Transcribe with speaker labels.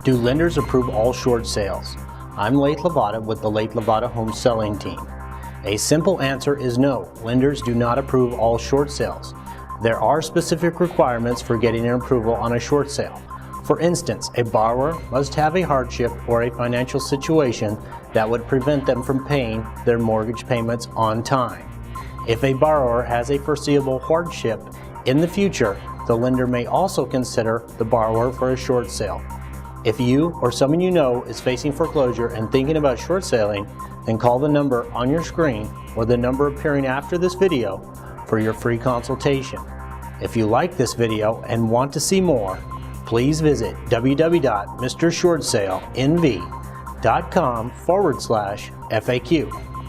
Speaker 1: Do lenders approve all short sales? I'm Lathe Lavada with the Lathe Lavada Home Selling Team. A simple answer is no, lenders do not approve all short sales. There are specific requirements for getting an approval on a short sale. For instance, a borrower must have a hardship or a financial situation that would prevent them from paying their mortgage payments on time. If a borrower has a foreseeable hardship in the future, the lender may also consider the borrower for a short sale. If you or someone you know is facing foreclosure and thinking about short selling, then call the number on your screen or the number appearing after this video for your free consultation. If you like this video and want to see more, please visit www.mrshortsaleNV.com/FAQ.